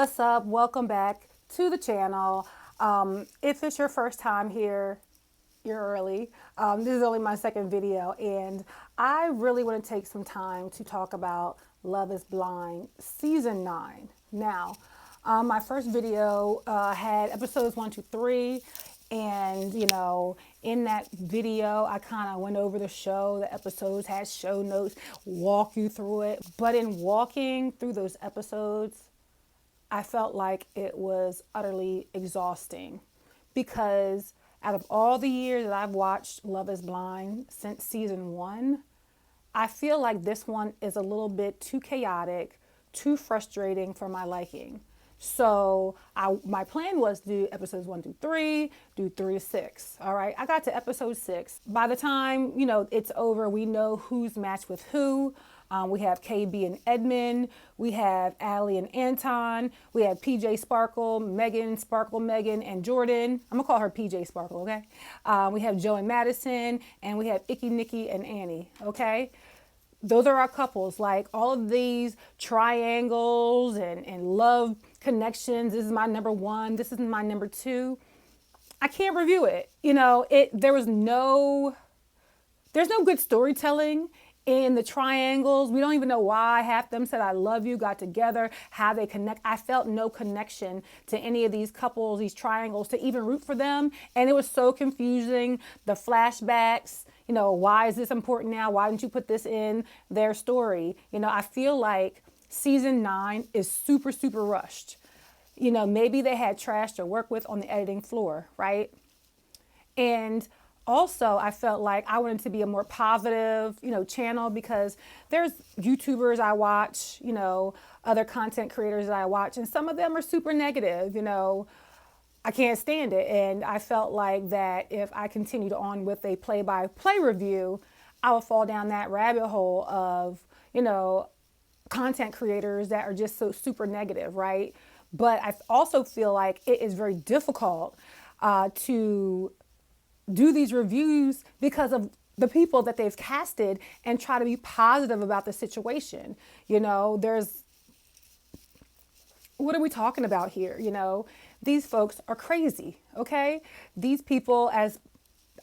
What's up? Welcome back to the channel. If it's your first time here, you're early. This is only my second video, and I really want to take some time to talk about Love is Blind Season 9. Now, my first video had episodes 1, 2, 3, and in that video, I kind of went over the show. The episodes had show notes, walk you through it. But in walking through those episodes, I felt like it was utterly exhausting because out of all the years that I've watched Love is Blind since season 1, I feel like this one is a little bit too chaotic, too frustrating for my liking. So my plan was to do episodes 1 through 3, do 3 to 6. All right, I got to episode 6. By the time it's over, we know who's matched with who. We have KB and Edmund. We have Allie and Anton. We have PJ Sparkle, Meagan, and Jordan. I'm gonna call her PJ Sparkle, okay? We have Joe and Madison, and we have Icky, Nikki, and Annie, okay? Those are our couples. Like all of these triangles and love connections. This is my number 1. This is my number 2. I can't review it. There's no good storytelling in the triangles. We don't even know why half them said I love you, got together, how they connect. I felt no connection to any of these couples, these triangles, to even root for them. And it was so confusing. The flashbacks, why is this important now? Why didn't you put this in their story? I feel like season 9 is super, super rushed. Maybe they had trash to work with on the editing floor, right? And also, I felt like I wanted to be a more positive, channel, because there's YouTubers I watch, other content creators that I watch, and some of them are super negative, I can't stand it. And I felt like that if I continued on with a play-by-play review, I would fall down that rabbit hole of, content creators that are just so super negative, right? But I also feel like it is very difficult to do these reviews because of the people that they've casted and try to be positive about the situation. What are we talking about here? These folks are crazy, okay? These people, as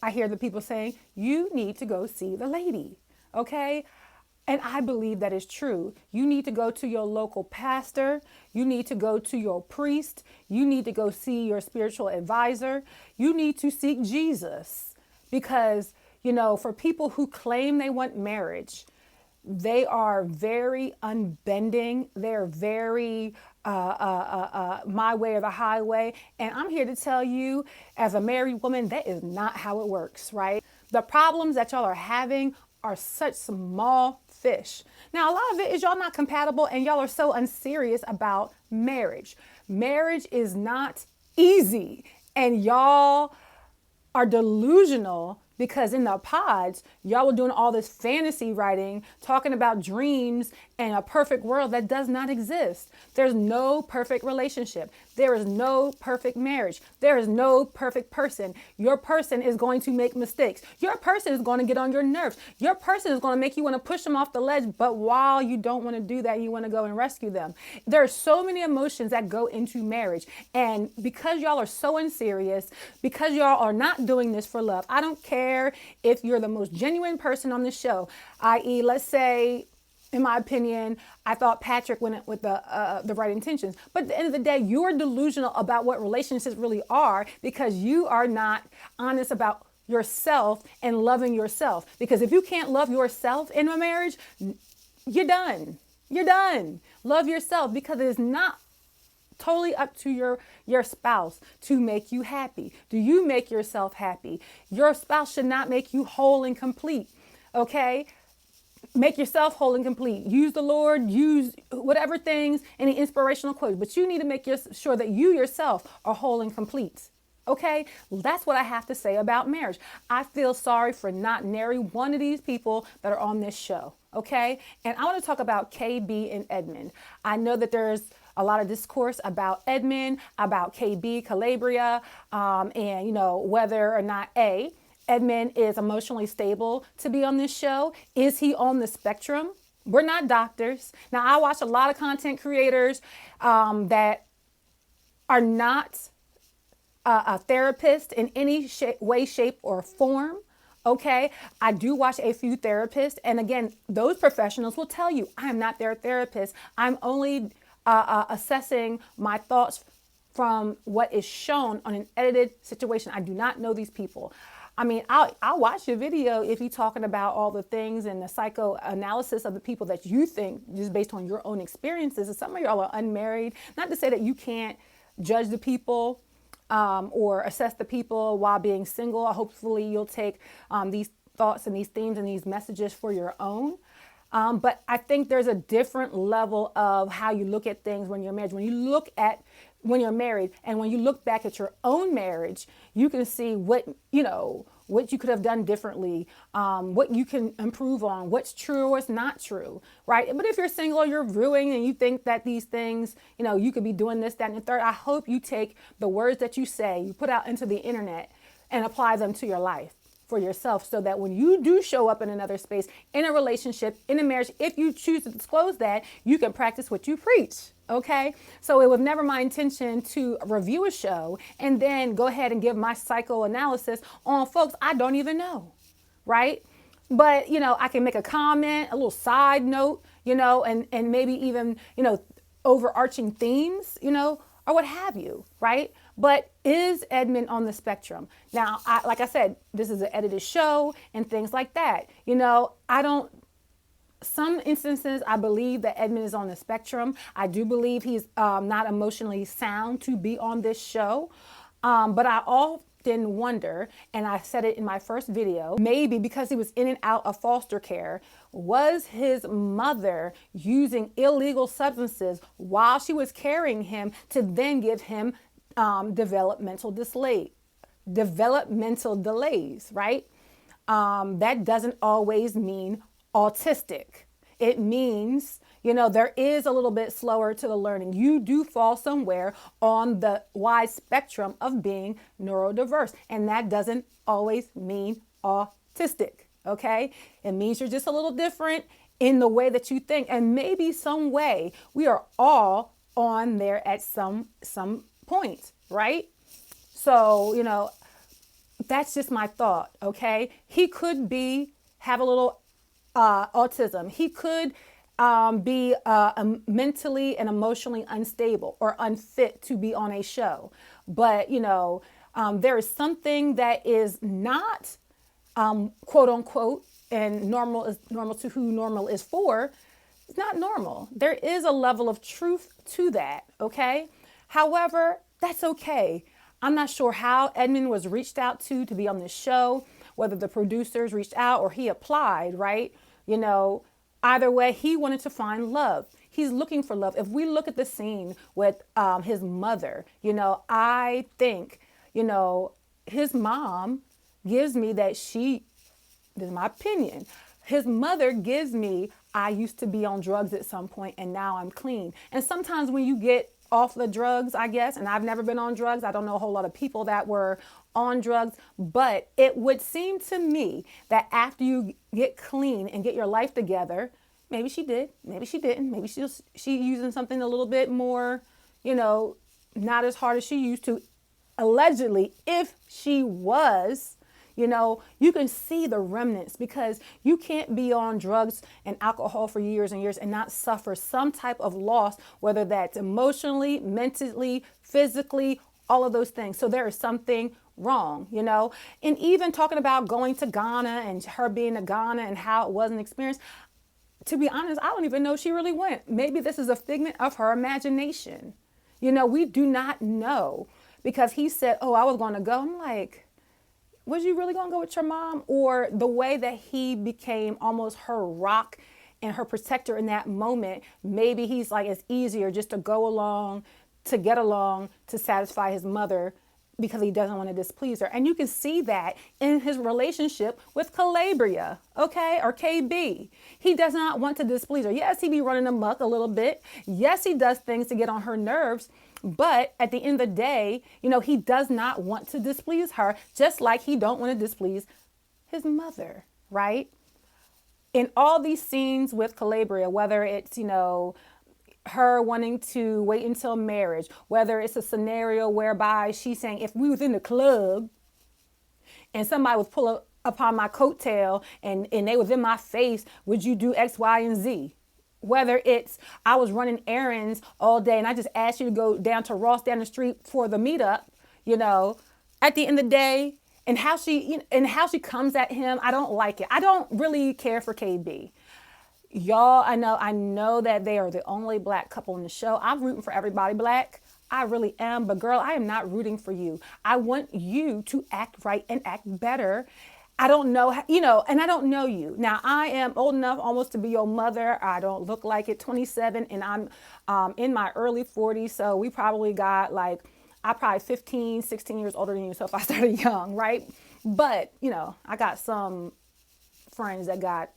I hear the people saying, you need to go see the lady, okay? And I believe that is true. You need to go to your local pastor. You need to go to your priest. You need to go see your spiritual advisor. You need to seek Jesus, because, for people who claim they want marriage, they are very unbending. They're very my way or the highway. And I'm here to tell you, as a married woman, that is not how it works, right? The problems that y'all are having are such small fish. Now, a lot of it is y'all not compatible and y'all are so unserious about marriage. Marriage is not easy, and y'all are delusional because in the pods, y'all were doing all this fantasy writing, talking about dreams and a perfect world that does not exist. There's no perfect relationship. There is no perfect marriage. There is no perfect person. Your person is going to make mistakes. Your person is going to get on your nerves. Your person is going to make you want to push them off the ledge. But while you don't want to do that, you want to go and rescue them. There are so many emotions that go into marriage. And because y'all are so unserious, because y'all are not doing this for love, I don't care if you're the most genuine person on the show, i.e., let's say, in my opinion, I thought Patrick went with the right intentions. But at the end of the day, you're delusional about what relationships really are because you are not honest about yourself and loving yourself. Because if you can't love yourself in a marriage, you're done. You're done. Love yourself, because it is not totally up to your spouse to make you happy. Do you make yourself happy? Your spouse should not make you whole and complete. Okay? Make yourself whole and complete. Use the Lord, use whatever things, any inspirational quotes, but you need to make sure that you yourself are whole and complete. Okay? That's what I have to say about marriage. I feel sorry for not nary one of these people that are on this show. Okay? And I want to talk about KB and Edmund. I know that there's a lot of discourse about Edmund, about KB, Calabria, and, whether or not Edmund is emotionally stable to be on this show. Is he on the spectrum? We're not doctors. Now, I watch a lot of content creators that are not a therapist in any way, shape, or form. Okay, I do watch a few therapists, and again, those professionals will tell you I am not their therapist. I'm only assessing my thoughts from what is shown on an edited situation. I do not know these people. I mean, I'll watch your video if you're talking about all the things and the psychoanalysis of the people that you think just based on your own experiences. And some of y'all are unmarried. Not to say that you can't judge the people or assess the people while being single. Hopefully you'll take these thoughts and these themes and these messages for your own. But I think there's a different level of how you look at things when you're married. When you're married and when you look back at your own marriage, you can see what you could have done differently, what you can improve on, what's true or what's not true, right? But if you're single, you're viewing and you think that these things, you could be doing this, that, and the third, I hope you take the words that you say, you put out into the internet and apply them to your life for yourself, so that when you do show up in another space, in a relationship, in a marriage, if you choose to disclose that, you can practice what you preach. Okay, so it was never my intention to review a show and then go ahead and give my psychoanalysis on folks I don't even know, right? But I can make a comment, a little side note, and maybe even overarching themes, or what have you, right? But is Edmund on the spectrum? Now, like I said, this is an edited show and things like that. Some instances, I believe that Edmund is on the spectrum. I do believe he's not emotionally sound to be on this show. But I often wonder, and I said it in my first video, maybe because he was in and out of foster care, was his mother using illegal substances while she was carrying him to then give him developmental delays, right? That doesn't always mean autistic. It means, there is a little bit slower to the learning. You do fall somewhere on the wide spectrum of being neurodiverse, and that doesn't always mean autistic, okay? It means you're just a little different in the way that you think, and maybe some way we are all on there at some point, right? So, that's just my thought, okay? He could have a little autism. He could be mentally and emotionally unstable or unfit to be on a show. But, there is something that is not, quote unquote, and normal to who normal is for. It's not normal. There is a level of truth to that, okay? However, that's okay. I'm not sure how Edmund was reached out to be on this show, whether the producers reached out or he applied, right? Either way, he wanted to find love. He's looking for love. If we look at the scene with his mother, I think, his mom gives me this is my opinion. His mother gives me, I used to be on drugs at some point and now I'm clean. And sometimes when you get off the drugs, I guess, and I've never been on drugs, I don't know a whole lot of people that were on drugs, but it would seem to me that after you get clean and get your life together, maybe she did, maybe she didn't, maybe she using something a little bit more, not as hard as she used to, allegedly, if she was, you can see the remnants, because you can't be on drugs and alcohol for years and years and not suffer some type of loss, whether that's emotionally, mentally, physically, all of those things. So there is something wrong, and even talking about going to Ghana and her being to Ghana and how it was an experience. To be honest, I don't even know if she really went. Maybe this is a figment of her imagination. We do not know, because he said, oh, I was going to go. I'm like, was you really going to go with your mom? Or the way that he became almost her rock and her protector in that moment, maybe he's like, it's easier just to go along, to get along, to satisfy his mother, because he doesn't want to displease her. And you can see that in his relationship with Calabria, okay, or KB. He does not want to displease her. Yes, he be running amok a little bit. Yes, he does things to get on her nerves. But at the end of the day, he does not want to displease her, just like he don't want to displease his mother, right? In all these scenes with Calabria, whether it's, her wanting to wait until marriage, whether it's a scenario whereby she's saying, if we was in the club and somebody was pulling upon my coattail and they was in my face, would you do X, Y, and Z? Whether it's I was running errands all day and I just asked you to go down to Ross down the street for the meetup, at the end of the day, and how she comes at him, I don't like it. I don't really care for KB. Y'all, I know that they are the only black couple in the show. I'm rooting for everybody black. I really am. But girl, I am not rooting for you. I want you to act right and act better. I don't know, and I don't know you. Now, I am old enough almost to be your mother. I don't look like it, 27, and I'm in my early 40s. So we probably got I'm probably 15, 16 years older than you. So if I started young, right? But, I got some friends that got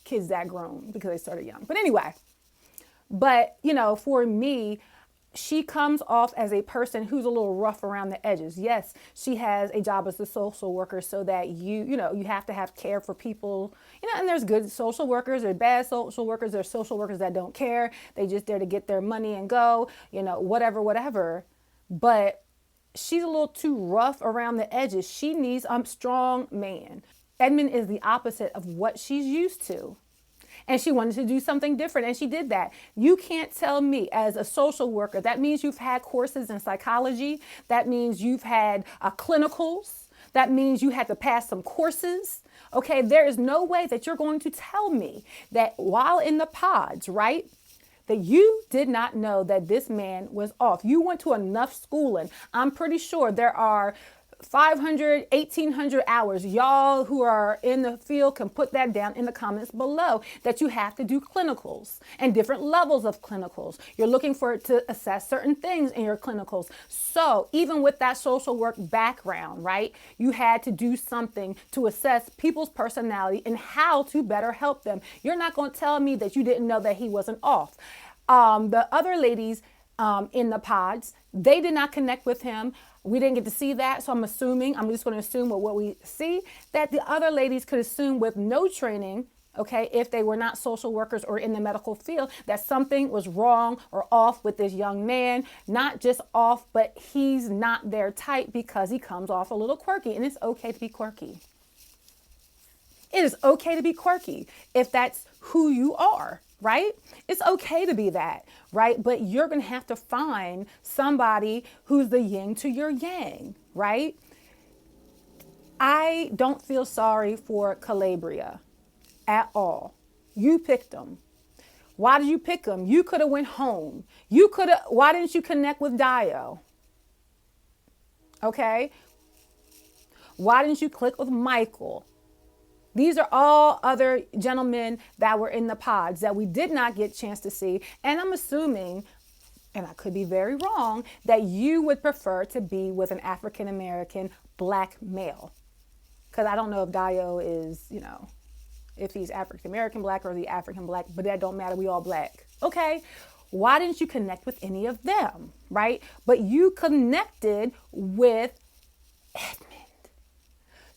kids that grown because they started young. But anyway, for me, she comes off as a person who's a little rough around the edges. Yes, she has a job as a social worker so that you have to have care for people, and there's good social workers, there's bad social workers, there's social workers that don't care. They just there to get their money and go, whatever. But she's a little too rough around the edges. She needs a strong man. Edmund is the opposite of what she's used to. And she wanted to do something different, and she did that. You can't tell me as a social worker, that means you've had courses in psychology. That means you've had clinicals. That means you had to pass some courses. Okay, there is no way that you're going to tell me that while in the pods, right, that you did not know that this man was off. You went to enough schooling. I'm pretty sure there are 500, 1,800 hours. Y'all who are in the field can put that down in the comments below, that you have to do clinicals and different levels of clinicals. You're looking for it to assess certain things in your clinicals. So even with that social work background, right, you had to do something to assess people's personality and how to better help them. You're not going to tell me that you didn't know that he wasn't off. The other ladies in the pods, they did not connect with him. We didn't get to see that, so I'm just going to assume with what we see, that the other ladies could assume with no training, okay, if they were not social workers or in the medical field, that something was wrong or off with this young man. Not just off, but he's not their type because he comes off a little quirky, and it's okay to be quirky. It is okay to be quirky if that's who you are. Right? It's okay to be that, right? But you're going to have to find somebody who's the yin to your yang, right? I don't feel sorry for Calabria at all. You picked him. Why did you pick him? You could have went home. Why didn't you connect with Dio? Okay? Why didn't you click with Michael? These are all other gentlemen that were in the pods that we did not get a chance to see. And I'm assuming, and I could be very wrong, that you would prefer to be with an African-American black male. Because I don't know if Dio is, if he's African-American black or the African black, but that don't matter. We all black. Okay. Why didn't you connect with any of them? Right. But you connected with Edmund.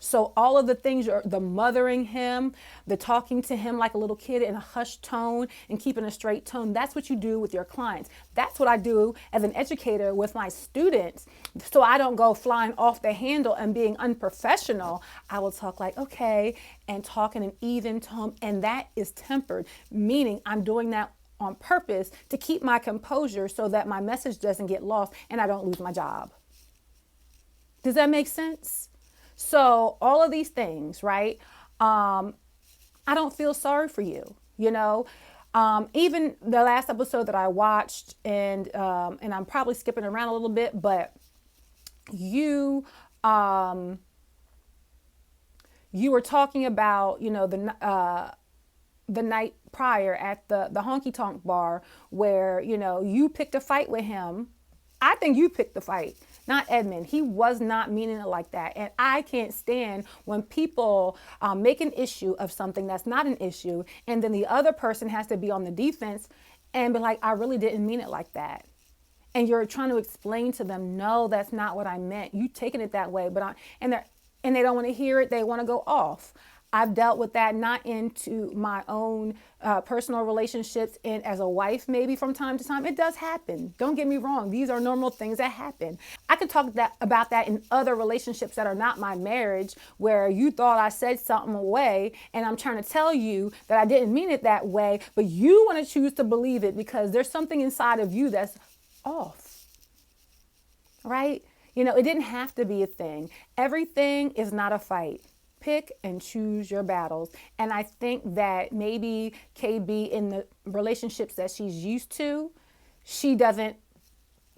So all of the things, the mothering him, the talking to him like a little kid in a hushed tone and keeping a straight tone, that's what you do with your clients. That's what I do as an educator with my students. So I don't go flying off the handle and being unprofessional. I will talk like, okay, and talk in an even tone. And that is tempered, meaning I'm doing that on purpose to keep my composure so that my message doesn't get lost and I don't lose my job. Does that make sense? So all of these things, right? I don't feel sorry for you, even the last episode that I watched and I'm probably skipping around a little bit, but you were talking about, the night prior at the honky tonk bar where, you picked a fight with him. I think you picked the fight, not Edmund. He was not meaning it like that. And I can't stand when people make an issue of something that's not an issue. And then the other person has to be on the defense and be like, I really didn't mean it like that. And you're trying to explain to them, no, that's not what I meant. You taking it that way. And they don't want to hear it. They want to go off. I've dealt with that not into my own personal relationships and as a wife, maybe from time to time. It does happen. Don't get me wrong. These are normal things that happen. I could talk about that in other relationships that are not my marriage, where you thought I said something away and I'm trying to tell you that I didn't mean it that way, but you want to choose to believe it because there's something inside of you that's off, right? It didn't have to be a thing. Everything is not a fight. Pick and choose your battles. And I think that maybe KB, in the relationships that she's used to, she doesn't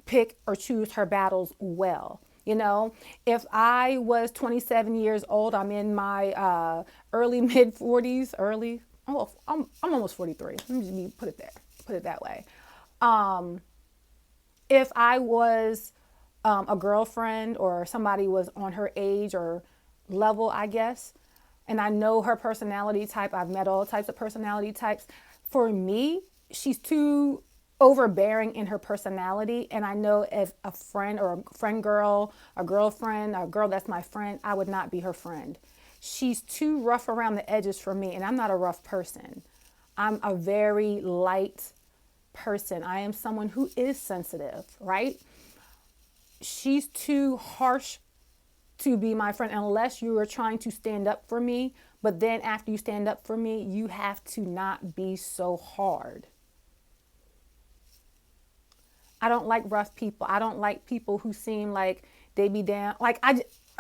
pick or choose her battles well. If I was 27 years old, I'm in my early mid 40s, I'm almost 43. Let me just put it that way. If I was a girlfriend or somebody was on her age or level, I guess, and I know her personality type, I've met all types of personality types. For me, she's too overbearing in her personality. And I know if a friend or a friend girl, a girlfriend, a girl that's my friend, I would not be her friend. She's too rough around the edges for me, and I'm not a rough person. I'm a very light person. I am someone who is sensitive, right? She's too harsh to be my friend unless you are trying to stand up for me. But then after you stand up for me, you have to not be so hard. I don't like rough people. I don't like people who seem like they be down. Like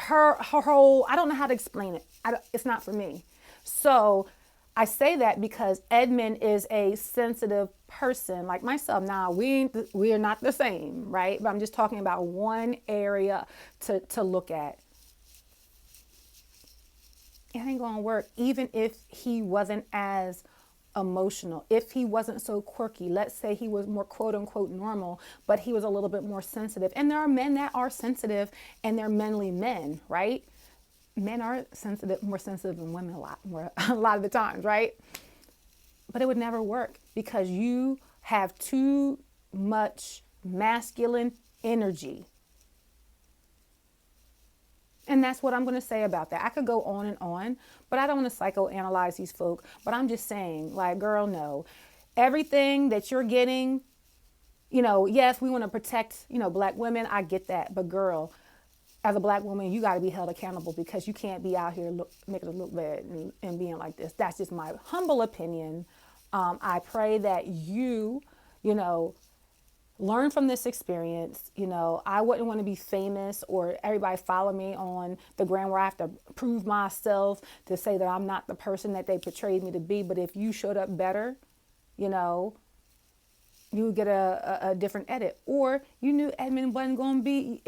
her whole, I don't know how to explain it. It's not for me. So I say that because Edmund is a sensitive person like myself. Now, we are not the same, right? But I'm just talking about one area to look at. It ain't gonna work, even if he wasn't as emotional, if he wasn't so quirky. Let's say he was more quote unquote normal, but he was a little bit more sensitive. And there are men that are sensitive and they're manly men, right? Men are sensitive, more sensitive than women a lot of the times, right? But it would never work because you have too much masculine energy. And that's what I'm going to say about that. I could go on and on, but I don't want to psychoanalyze these folk. But I'm just saying, like, girl, no. Everything that you're getting, yes, we want to protect, black women. I get that. But girl, as a black woman, you got to be held accountable because you can't be out here making it look bad and being like this. That's just my humble opinion. I pray that you, learn from this experience. I wouldn't want to be famous or everybody follow me on the ground where I have to prove myself to say that I'm not the person that they portrayed me to be. But if you showed up better, you would get a different edit. Or you knew Edmund wasn't going to be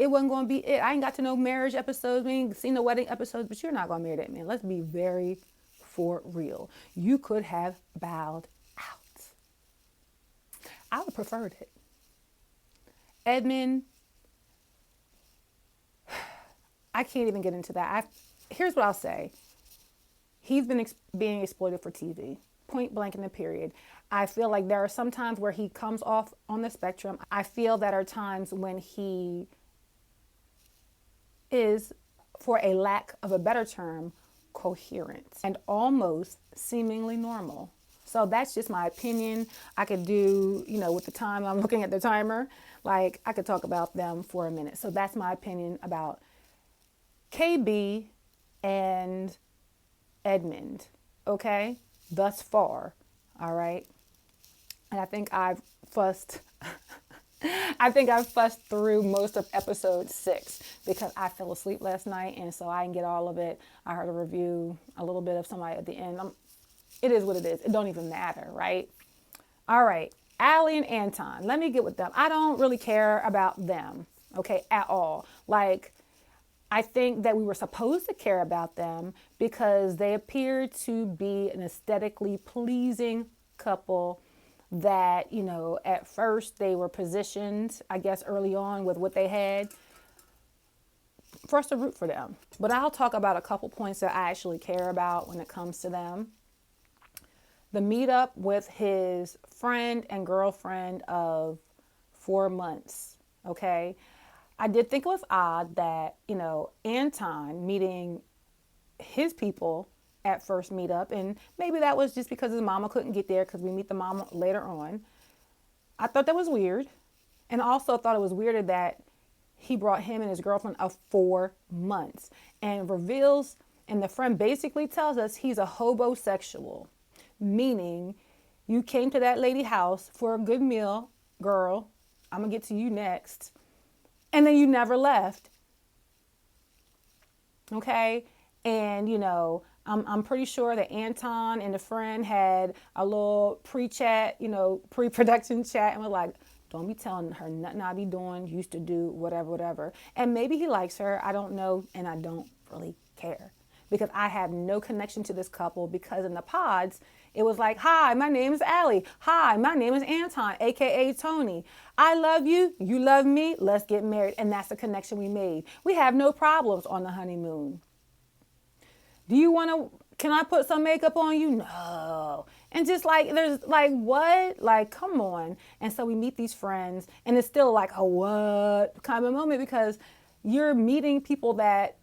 it. I ain't got to know marriage episodes. We ain't seen the wedding episodes, but you're not going to marry that man. Let's be very for real. You could have bowed out. I would have preferred it. Edmund, I can't even get into that. Here's what I'll say. He's been being exploited for TV, point blank in the period. I feel like there are some times where he comes off on the spectrum. I feel that are times when he is, for a lack of a better term, coherent and almost seemingly normal. So that's just my opinion. I could do, with the time I'm looking at the timer, like I could talk about them for a minute. So that's my opinion about KB and Edmund, okay? Thus far, all right? And I think I've fussed through most of episode 6 because I fell asleep last night, and so I didn't get all of it. I heard a review, a little bit of somebody at the end. It is what it is. It don't even matter, right? All right, Allie and Anton. Let me get with them. I don't really care about them, okay, at all. Like, I think that we were supposed to care about them because they appeared to be an aesthetically pleasing couple that, at first they were positioned, I guess, early on with what they had for us to root for them. But I'll talk about a couple points that I actually care about when it comes to them. The meetup with his friend and girlfriend of 4 months, okay? I did think it was odd that, Anton meeting his people at first meetup. And maybe that was just because his mama couldn't get there because we meet the mama later on. I thought that was weird. And also thought it was weirder that he brought him and his girlfriend of 4 months and reveals, and the friend basically tells us he's a hobosexual, meaning you came to that lady house for a good meal, girl. I'm going to get to you next. And then you never left. Okay. And, I'm pretty sure that Anton and the friend had a little pre-chat, pre-production chat, and was like, don't be telling her nothing I be doing, used to do, whatever. And maybe he likes her. I don't know. And I don't really care because I have no connection to this couple, because in the pods, it was like, hi, my name is Allie. Hi, my name is Anton, AKA Tony. I love you. You love me. Let's get married. And that's the connection we made. We have no problems on the honeymoon. Do you want to, can I put some makeup on you? No. And just like, there's like, what? Like, come on. And so we meet these friends, and it's still like a what kind of moment, because you're meeting people that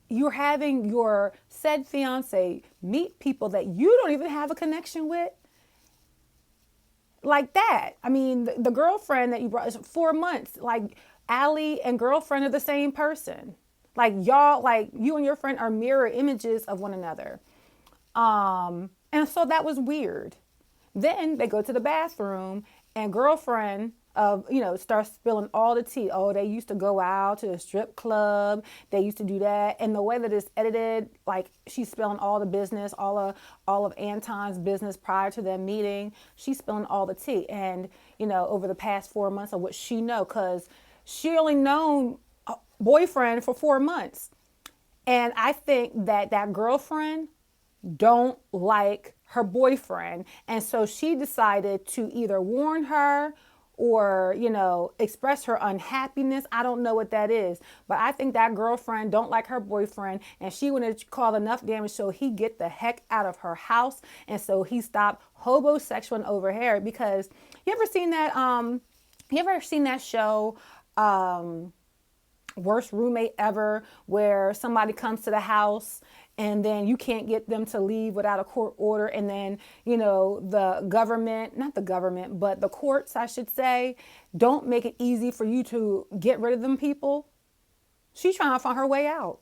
you're having your said fiance meet people that you don't even have a connection with. Like that. I mean, the girlfriend that you brought is 4 months. Like, Allie and girlfriend are the same person. Like, y'all, like, you and your friend are mirror images of one another. And so that was weird. Then they go to the bathroom, and girlfriend starts spilling all the tea. Oh, they used to go out to a strip club. They used to do that. And the way that it's edited, like, she's spilling all the business, all of Anton's business prior to them meeting. She's spilling all the tea. And, over the past 4 months of what she know, because she only known a boyfriend for 4 months. And I think that girlfriend don't like her boyfriend. And so she decided to either warn her or, express her unhappiness. I don't know what that is, but I think that girlfriend don't like her boyfriend, and she wanted to cause enough damage so he get the heck out of her house. And so he stopped hobosexual over here. Because you ever seen that show, Worst Roommate Ever, where somebody comes to the house and then you can't get them to leave without a court order. And then, the government, not the government, but the courts, I should say, don't make it easy for you to get rid of them people. She's trying to find her way out.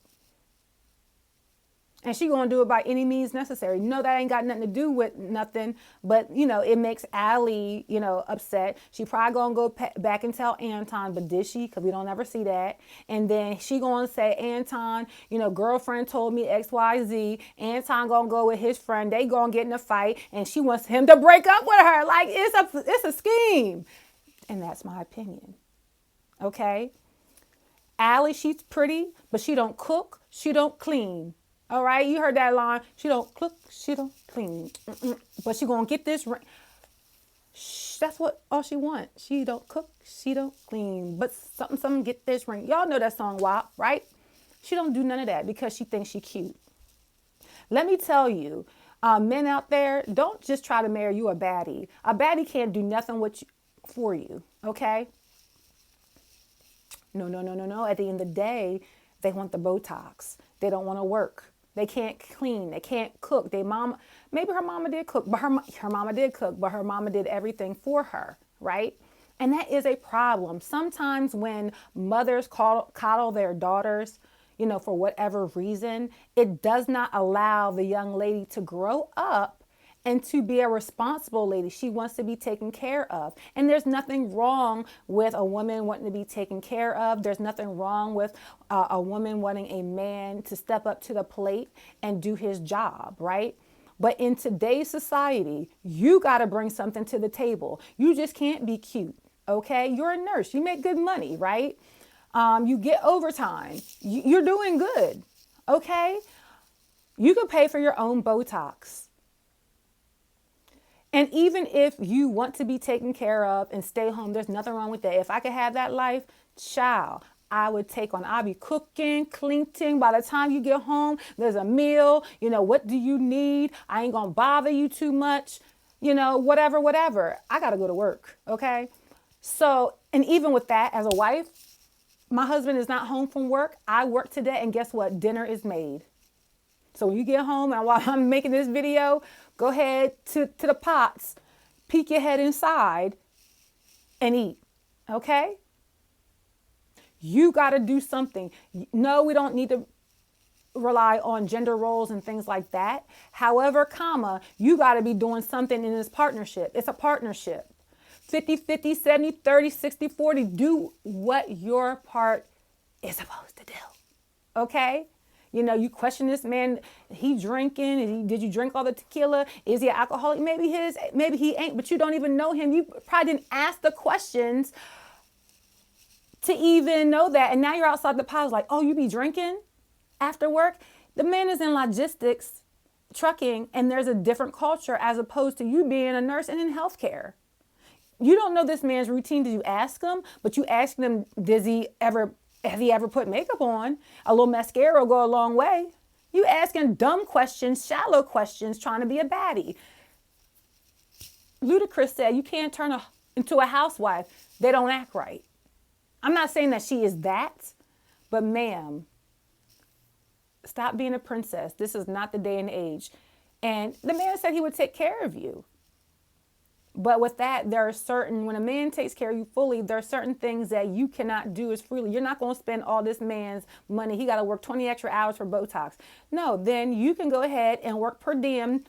And she going to do it by any means necessary. No, that ain't got nothing to do with nothing. But, it makes Allie, upset. She probably going to go back and tell Anton, but did she? Because we don't ever see that. And then she going to say, Anton, girlfriend told me X, Y, Z. Anton going to go with his friend. They going to get in a fight. And she wants him to break up with her. Like, it's a scheme. And that's my opinion. Okay? Allie, she's pretty, but she don't cook. She don't clean. All right, you heard that line. She don't cook, she don't clean. But she gonna get this ring. That's all she wants. She don't cook, she don't clean. But something, get this ring. Y'all know that song, WAP, right? She don't do none of that because she thinks she cute. Let me tell you, men out there, don't just try to marry you a baddie. A baddie can't do nothing for you, okay? No. At the end of the day, they want the Botox. They don't want to work. They can't clean. They can't cook. Maybe her mama did cook, but her mama did cook, but her mama did everything for her, right? And that is a problem. Sometimes when mothers coddle their daughters, for whatever reason, it does not allow the young lady to grow up and to be a responsible lady. She wants to be taken care of. And there's nothing wrong with a woman wanting to be taken care of. There's nothing wrong with a woman wanting a man to step up to the plate and do his job, right? But in today's society, you got to bring something to the table. You just can't be cute, okay? You're a nurse. You make good money, right? You get overtime. You're doing good, okay? You can pay for your own Botox. And even if you want to be taken care of and stay home, there's nothing wrong with that. If I could have that life, child, I'll be cooking, cleaning. By the time you get home, there's a meal. What do you need? I ain't going to bother you too much. Whatever. I got to go to work. Okay. So, and even with that, as a wife, my husband is not home from work. I work today, and guess what? Dinner is made. So when you get home and while I'm making this video, go ahead to the pots, peek your head inside and eat. Okay? You got to do something. No, we don't need to rely on gender roles and things like that. However, you got to be doing something in this partnership. It's a partnership. 50-50, 70-30, 60-40. Do what your part is supposed to do. Okay? You question this man, he drinking, did you drink all the tequila? Is he an alcoholic? Maybe he ain't, but you don't even know him. You probably didn't ask the questions to even know that. And now you're outside the pile like, oh, you be drinking after work? The man is in logistics, trucking, and there's a different culture as opposed to you being a nurse and in healthcare. You don't know this man's routine. Did you ask him? But you asked him, has he ever put makeup on? A little mascara will go a long way. You asking dumb questions, shallow questions, trying to be a baddie. Ludacris said you can't turn into a housewife. They don't act right. I'm not saying that she is that, but ma'am, stop being a princess. This is not the day and age. And the man said he would take care of you. But with that, when a man takes care of you fully, there are certain things that you cannot do as freely. You're not going to spend all this man's money. He got to work 20 extra hours for Botox. No, then you can go ahead and work per diem.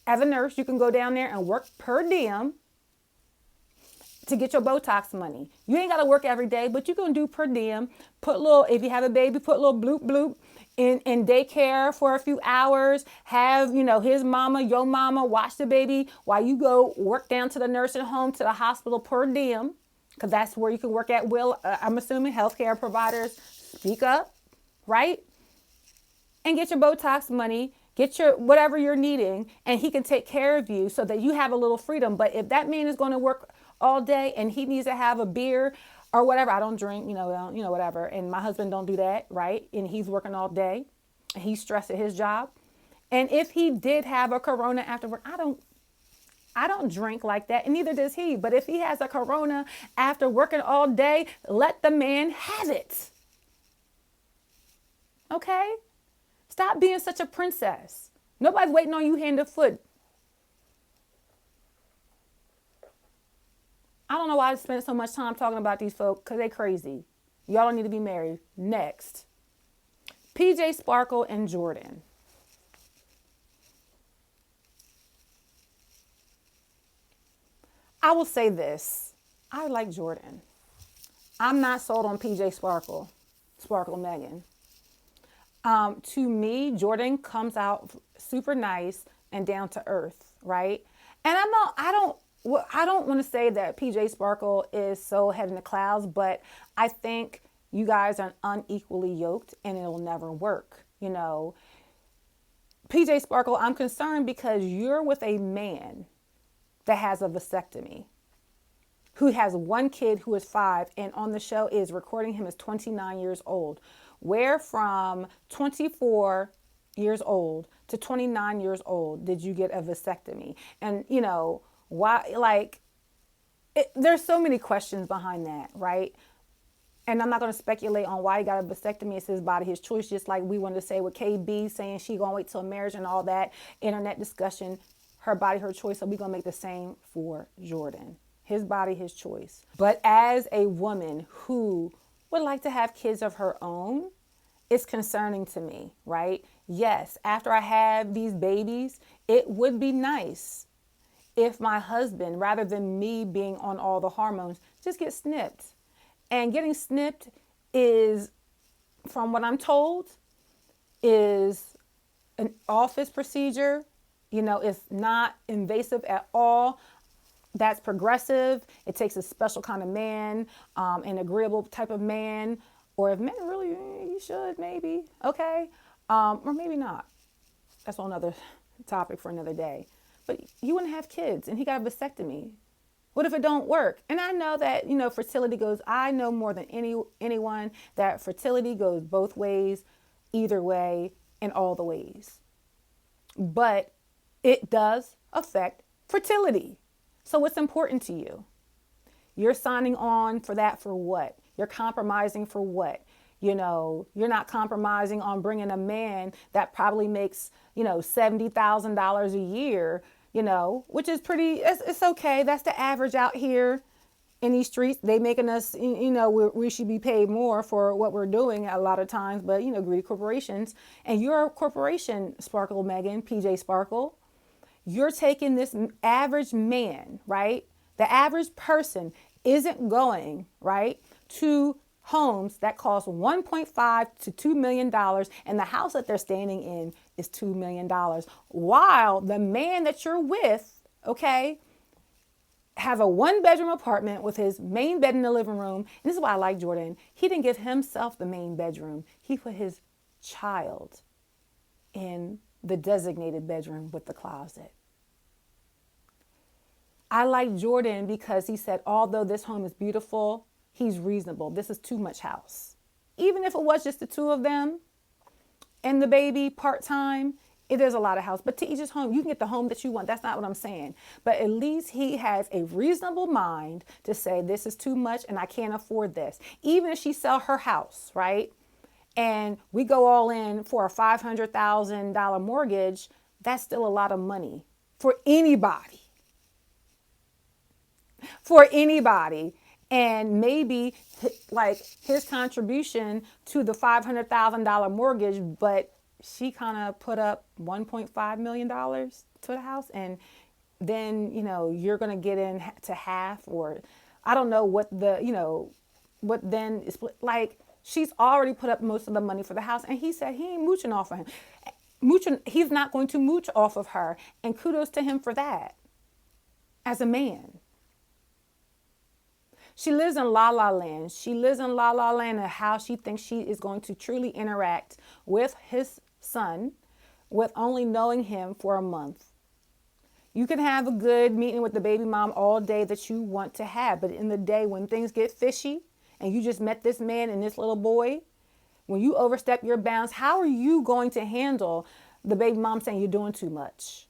As a nurse, you can go down there and work per diem to get your Botox money. You ain't got to work every day, but you can do per diem. If you have a baby, put a little bloop bloop in daycare for a few hours. Have, his mama, your mama watch the baby while you go work down to the nursing home, to the hospital per diem, because that's where you can work at will. I'm assuming healthcare providers speak up, right? And get your Botox money, get your whatever you're needing, and he can take care of you so that you have a little freedom. But if that man is going to work all day and he needs to have a beer or whatever, I don't drink, whatever. And my husband don't do that, right? And he's working all day and he's stressed at his job. And if he did have a Corona after work, I don't drink like that, and neither does he. But if he has a Corona after working all day, let the man have it. Okay? Stop being such a princess. Nobody's waiting on you hand and foot. I don't know why I spent so much time talking about these folks, because they crazy. Y'all don't need to be married. Next. PJ Sparkle and Jordan. I will say this. I like Jordan. I'm not sold on PJ Sparkle Meagan. To me, Jordan comes out super nice and down to earth, right? And I don't want to say that PJ Sparkle is so head in the clouds, but I think you guys are unequally yoked and it'll never work. PJ Sparkle, I'm concerned because you're with a man that has a vasectomy, who has one kid who is 5, and on the show is recording him as 29 years old. Where from 24 years old to 29 years old did you get a vasectomy? And, why, there's so many questions behind that, right? And I'm not going to speculate on why he got a vasectomy. It's his body, his choice, just like we wanted to say with KB saying she going to wait till marriage and all that internet discussion. Her body, her choice. So we're going to make the same for Jordan. His body, his choice. But as a woman who would like to have kids of her own, it's concerning to me, right? Yes, after I have these babies, it would be nice if my husband, rather than me being on all the hormones, just get snipped. And getting snipped is, from what I'm told, is an office procedure. It's not invasive at all. That's progressive. It takes a special kind of man, an agreeable type of man. Or if men really, you should maybe, okay? Or maybe not. That's another topic for another day. But you wouldn't have kids, and he got a vasectomy. What if it don't work? And I know that, fertility goes, I know more than anyone that fertility goes both ways, either way, and all the ways. But it does affect fertility. So what's important to you? You're signing on for that for what? You're compromising for what? You're not compromising on bringing a man that probably makes, $70,000 a year, which is it's okay. That's the average out here in these streets. They making us, we should be paid more for what we're doing a lot of times, but, greedy corporations. And you're a corporation, Sparkle Meagan, PJ Sparkle. You're taking this average man, right? The average person isn't going, right, to homes that cost $1.5 to $2 million, and the house that they're standing in is $2 million, while the man that you're with, okay, have a 1-bedroom apartment with his main bed in the living room. And this is why I like Jordan. He didn't give himself the main bedroom. He put his child in the designated bedroom with the closet. I like Jordan because he said, although this home is beautiful, he's reasonable. This is too much house. Even if it was just the two of them and the baby part-time, it is a lot of house. But to each his home. You can get the home that you want. That's not what I'm saying. But at least he has a reasonable mind to say, this is too much and I can't afford this. Even if she sell her house, right? And we go all in for a $500,000 mortgage, that's still a lot of money for anybody. For anybody. And maybe like his contribution to the $500,000 mortgage, but she kind of put up $1.5 million to the house. And then, you're going to get in to half, or I don't know what what then is like. She's already put up most of the money for the house. And he said he ain't mooching off of him. He's not going to mooch off of her. And kudos to him for that as a man. She lives in La La Land. She lives in La La Land and how she thinks she is going to truly interact with his son with only knowing him for a month. You can have a good meeting with the baby mom all day that you want to have. But in the day when things get fishy and you just met this man and this little boy, when you overstep your bounds, how are you going to handle the baby mom saying you're doing too much?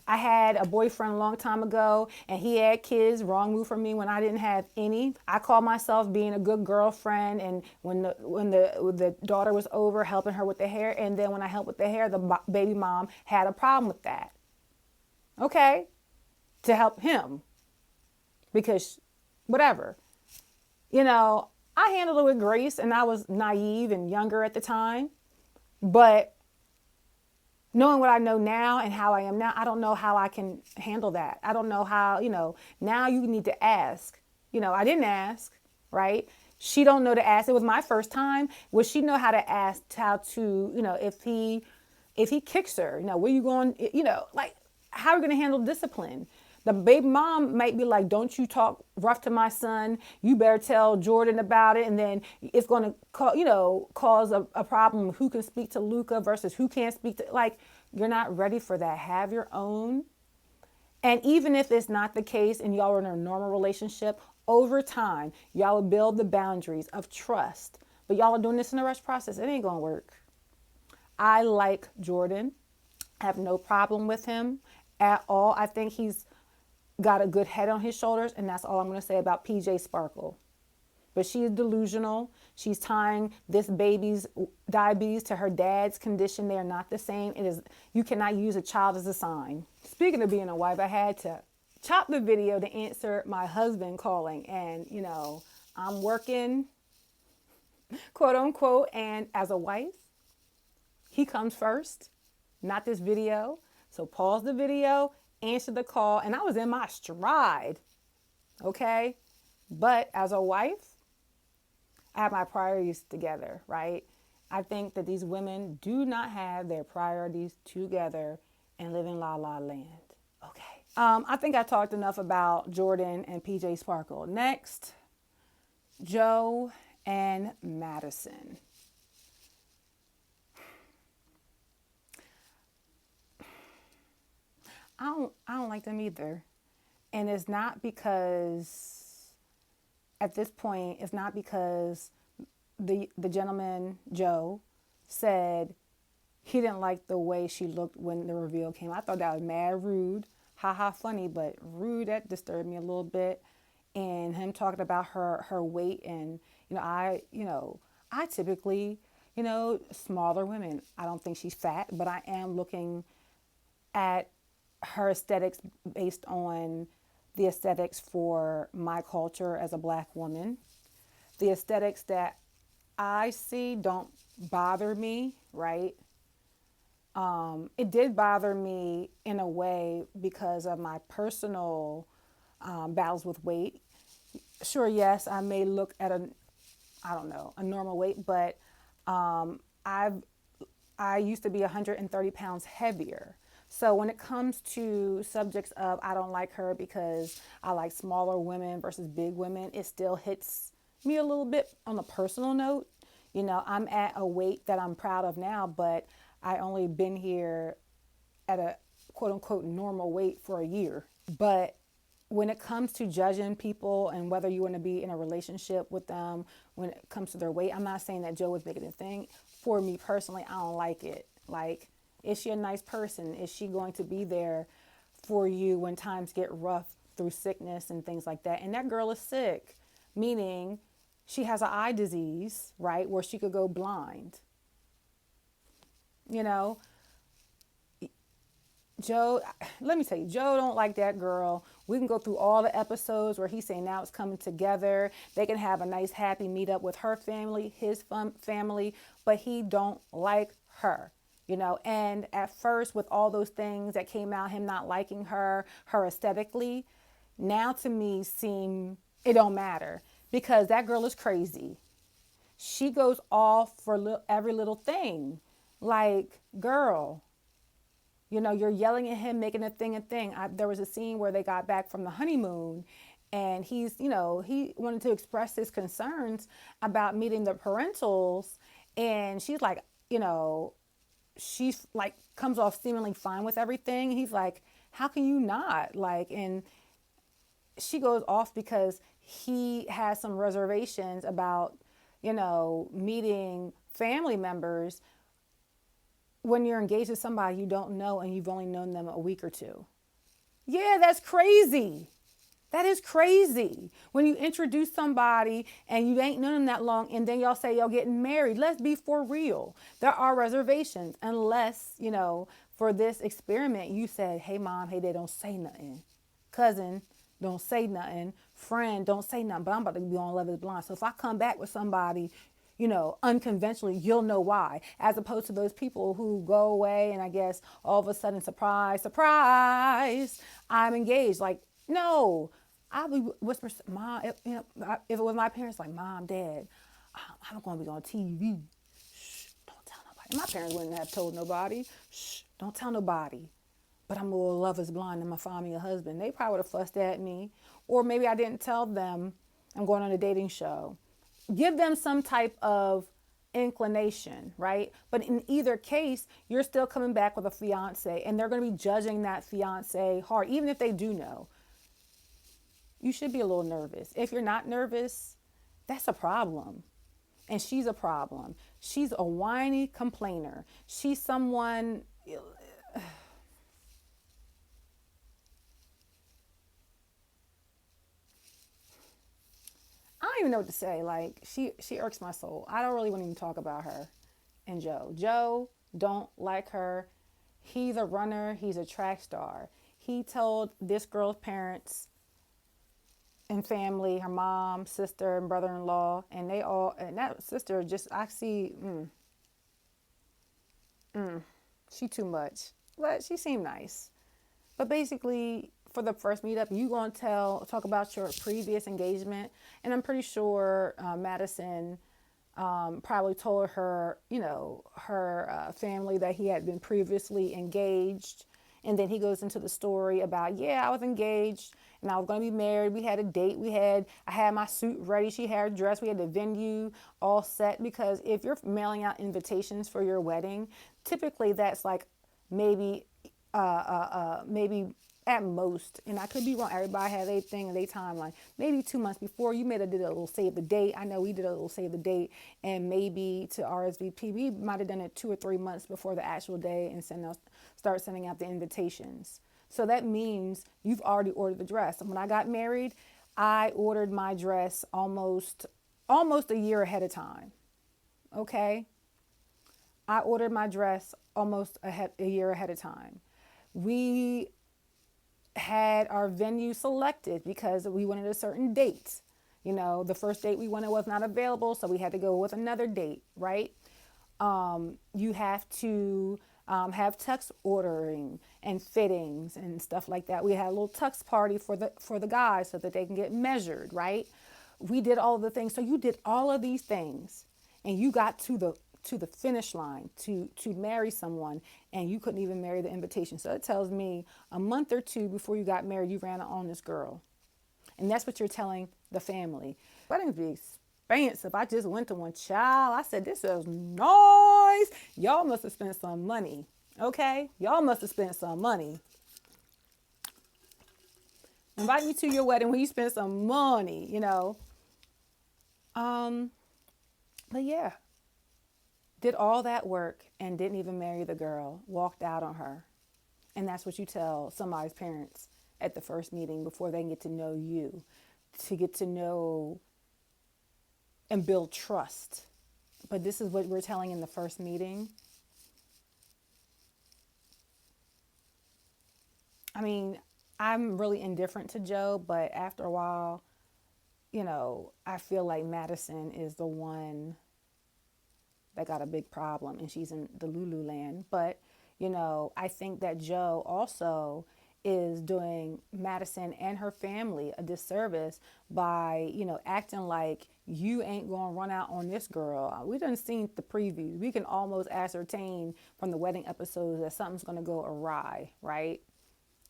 I had a boyfriend a long time ago and he had kids. Wrong move for me when I didn't have any. I called myself being a good girlfriend, and when the daughter was over, helping her with the hair, and then when I helped with the hair, the baby mom had a problem with that. Okay, to help him because whatever. I handled it with grace, and I was naive and younger at the time, but knowing what I know now and how I am now, I don't know how I can handle that. I don't know how, now you need to ask. I didn't ask, right? She don't know to ask. It was my first time. Would she know how to ask how to, if he kicks her, where you going, like how are you going to handle discipline? The baby mom might be like, don't you talk rough to my son. You better tell Jordan about it. And then it's going to cause a problem. Who can speak to Luca versus who can't speak to, like, you're not ready for that. Have your own. And even if it's not the case and y'all are in a normal relationship, over time, y'all will build the boundaries of trust. But y'all are doing this in a rush process. It ain't going to work. I like Jordan. I have no problem with him at all. I think he's got a good head on his shoulders, and that's all I'm going to say about PJ Sparkle. But she is delusional. She's tying this baby's diabetes to her dad's condition. They are not the same. You cannot use a child as a sign. Speaking of being a wife, I had to chop the video to answer my husband calling, and I'm working, quote unquote, and as a wife, he comes first, not this video. So pause the video, answer the call, and I was in my stride, okay? But as a wife, I have my priorities together, right? I think that these women do not have their priorities together and live in La La Land, okay? I think I talked enough about Jordan and PJ Sparkle. Next, Joe and Madison. I don't like them either. And it's not because, at this point, it's not because the gentleman, Joe, said he didn't like the way she looked when the reveal came. I thought that was mad rude. Ha ha, funny, but rude. That disturbed me a little bit. And him talking about her weight, and I typically, smaller women. I don't think she's fat, but I am looking at her aesthetics based on the aesthetics for my culture as a black woman. The aesthetics that I see don't bother me, right? It did bother me in a way because of my personal battles with weight. Sure, yes, I may look at I don't know, a normal weight, but I've I used to be 130 pounds heavier. So when it comes to subjects of I don't like her because I like smaller women versus big women, it still hits me a little bit on a personal note. I'm at a weight that I'm proud of now, but I only been here at a quote unquote normal weight for a year. But when it comes to judging people and whether you want to be in a relationship with them when it comes to their weight, I'm not saying that Joe was making a thing. For me personally, I don't like it. Like, is she a nice person? Is she going to be there for you when times get rough through sickness and things like that? And that girl is sick, meaning she has an eye disease, right, where she could go blind. You know, Joe, let me tell you, Joe don't like that girl. We can go through all the episodes where he's saying now it's coming together. They can have a nice happy meetup with her family, his family, but he don't like her. And at first with all those things that came out, him not liking her aesthetically, now to me seem it don't matter because that girl is crazy. She goes off for every little thing. Like, girl, you're yelling at him, making a thing a thing. There was a scene where they got back from the honeymoon and he wanted to express his concerns about meeting the parentals. And she's like, she's like, comes off seemingly fine with everything. He's like, how can you not? Like, and she goes off because he has some reservations about, meeting family members when you're engaged with somebody you don't know and you've only known them a week or two. Yeah, that's crazy. That is crazy. When you introduce somebody and you ain't known them that long and then y'all say y'all getting married, let's be for real. There are reservations unless, for this experiment you said, hey mom, hey dad, don't say nothing. Cousin, don't say nothing. Friend, don't say nothing. But I'm about to be on Love is Blind. So if I come back with somebody unconventionally, you'll know why. As opposed to those people who go away and I guess all of a sudden, surprise, surprise, I'm engaged. Like, no, I'll be whispering, mom, if it was my parents, like, mom, dad, I'm going to be on TV. Shh, don't tell nobody. My parents wouldn't have told nobody. Shh, don't tell nobody. But I'm a little Love is Blind and my find me a husband. They probably would have fussed at me. Or maybe I didn't tell them I'm going on a dating show. Give them some type of inclination, right? But in either case, you're still coming back with a fiance and they're going to be judging that fiance hard, even if they do know. You should be a little nervous. If you're not nervous, that's a problem. And she's a problem. She's a whiny complainer. She's someone... I don't even know what to say. Like, she irks my soul. I don't really want to even talk about her and Joe. Joe, don't like her. He's a runner. He's a track star. He told this girl's parents and family, her mom, sister, and brother-in-law, and that sister just, I see, she too much. But she seemed nice. But basically, for the first meetup, you gonna talk about your previous engagement, and I'm pretty sure Madison probably told her, her family that he had been previously engaged, and then he goes into the story about, yeah, I was engaged and I was gonna be married. We had a date. I had my suit ready. She had her dress. We had the venue all set because if you're mailing out invitations for your wedding, typically that's like maybe maybe at most, and I could be wrong, everybody has their thing and their timeline, maybe 2 months before. You may have did a little save the date. I know we did a little save the date, and maybe to RSVP, we might have done it 2 or 3 months before the actual day and start sending out the invitations. So that means you've already ordered the dress. And when I got married, I ordered my dress almost a year ahead of time. Okay. I ordered my dress almost a year ahead of time. We had our venue selected because we wanted a certain date. You know, the first date we wanted was not available, so we had to go with another date, right? You have to have tux ordering and fittings and stuff like that. We had a little tux party for the guys so that they can get measured, right? We did all of the things. So you did all of these things, and you got to the finish line to marry someone, and you couldn't even marry the invitation. So it tells me a month or two before you got married, you ran on this girl. And that's what you're telling the family. Weddings be expensive. I just went to one, child. I said, this is nice. Y'all must have spent some money. Okay? Y'all must have spent some money. Invite me to your wedding when you spend some money, you know. Um, but yeah, did all that work and didn't even marry the girl, walked out on her. And that's what you tell somebody's parents at the first meeting before they get to know you, to get to know and build trust. But this is what we're telling in the first meeting. I mean, I'm really indifferent to Joe, but after a while, you know, I feel like Madison is the one that got a big problem and she's in the Lulu land. But, you know, I think that Joe also is doing Madison and her family a disservice by, you know, acting like you ain't gonna run out on this girl. We done seen the previews. We can almost ascertain from the wedding episodes that something's gonna go awry, right?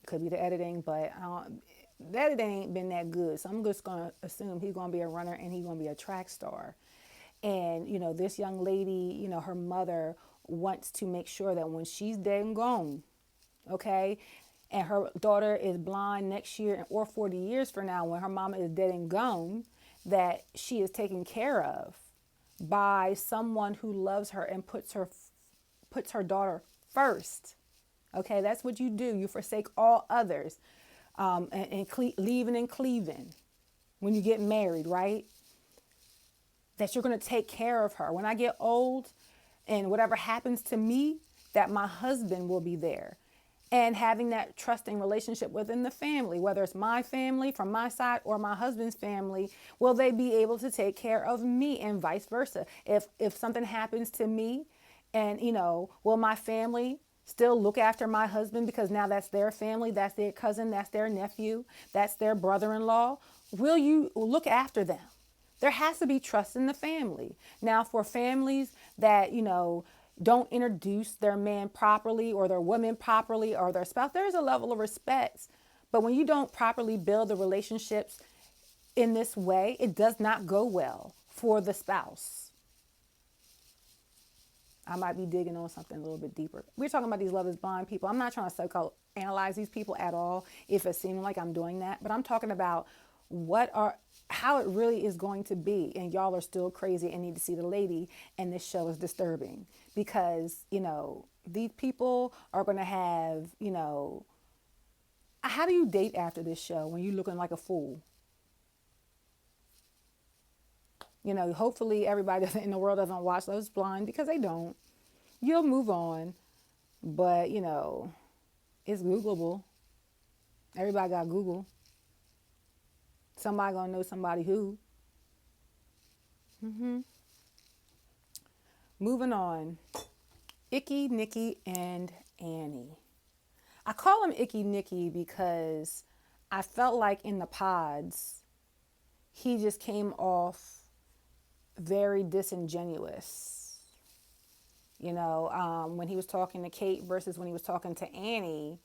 Could be the editing, but the editing ain't been that good. So I'm just gonna assume he's gonna be a runner and he's gonna be a track star. And, you know, this young lady, you know, her mother wants to make sure that when she's dead and gone, okay, and her daughter is blind next year or 40 years from now, when her mama is dead and gone, that she is taken care of by someone who loves her and puts her daughter first. Okay, that's what you do. You forsake all others, leaving and cleaving when you get married, right? That you're going to take care of her. When I get old and whatever happens to me, that my husband will be there. And having that trusting relationship within the family, whether it's my family from my side or my husband's family, will they be able to take care of me and vice versa? If something happens to me and, you know, will my family still look after my husband because now that's their family, that's their cousin, that's their nephew, that's their brother-in-law? Will you look after them? There has to be trust in the family. Now, for families that, you know, don't introduce their man properly or their woman properly or their spouse, there's a level of respect. But when you don't properly build the relationships in this way, it does not go well for the spouse. I might be digging on something a little bit deeper. We're talking about these Love is Blind people. I'm not trying to psychoanalyze these people at all if it seems like I'm doing that, but I'm talking about how it really is going to be. And y'all are still crazy and need to see the lady. And this show is disturbing because, you know, these people are going to have, you know, how do you date after this show when you're looking like a fool? You know, hopefully everybody in the world doesn't watch Love is Blind because they don't. You'll move on. But, you know, it's Googleable. Everybody got Google. Somebody gonna know somebody who. Moving on. Icky, Nikki, and Annie. I call him Icky Nicky because I felt like in the pods, he just came off very disingenuous. You know, when he was talking to Kate versus when he was talking to Annie,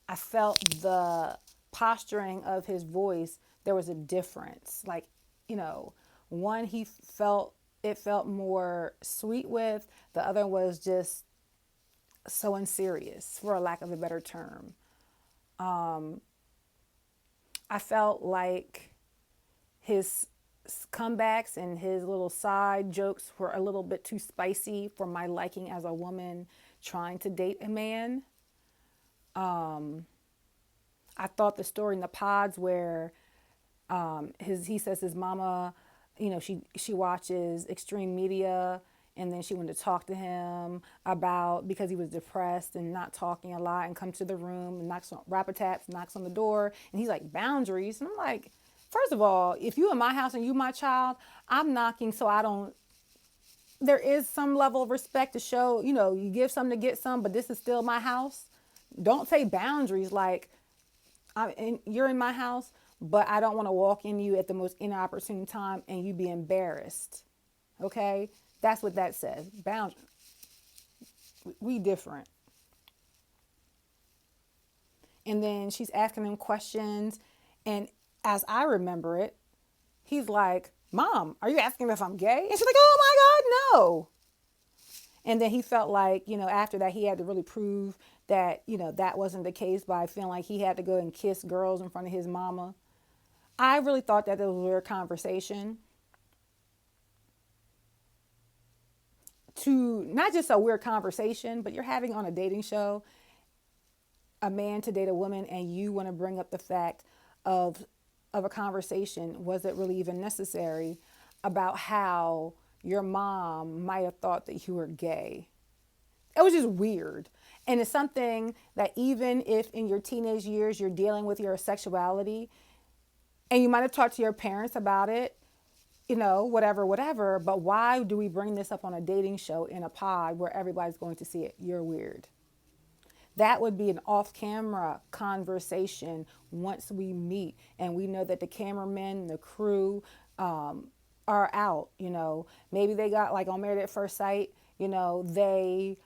I felt the posturing of his voice, there was a difference. Like, you know, one it felt more sweet with, the other was just so unserious, for a lack of a better term. I felt like his comebacks and his little side jokes were a little bit too spicy for my liking as a woman trying to date a man. I thought the story in the pods where he says his mama, you know, she watches extreme media And then she wanted to talk to him about, because he was depressed and not talking a lot, and come to the room and knocks on, rapper taps, knocks on the door. And he's like, boundaries. And I'm like, first of all, if you in my house and you my child, I'm knocking so I don't, there is some level of respect to show, you give some to get some, but this is still my house. Don't say boundaries like, you're in my house, but I don't want to walk in you at the most inopportune time and you be embarrassed. Okay? That's what that says. Boundaries. We different. And then she's asking him questions. And as I remember it, he's like, Mom, are you asking if I'm gay? And she's like, oh my God, no. And then he felt like, after that, he had to really prove that, that wasn't the case by feeling like he had to go and kiss girls in front of his mama. I really thought that it was a weird conversation. To not just a weird conversation, but you're having on a dating show, a man to date a woman, and you want to bring up the fact of a conversation, was it really even necessary, about how your mom might have thought that you were gay. It was just weird. And it's something that even if in your teenage years you're dealing with your sexuality, and you might have talked to your parents about it, whatever, but why do we bring this up on a dating show in a pod where everybody's going to see it? You're weird. That would be an off-camera conversation once we meet and we know that the cameramen, the crew, are out. Maybe they got, like on Married at First Sight, they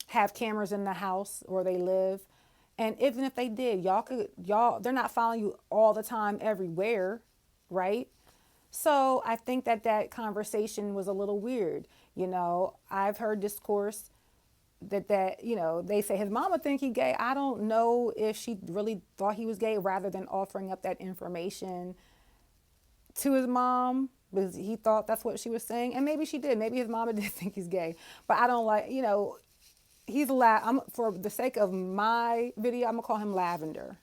have cameras in the house where they live. And even if they did, they're not following you all the time everywhere, right? So I think that conversation was a little weird. I've heard discourse that they say his mama think he gay. I don't know if she really thought he was gay, rather than offering up that information to his mom because he thought that's what she was saying. And maybe she did. Maybe his mama did think he's gay. But I don't like, he's for the sake of my video, I'm gonna call him Lavender.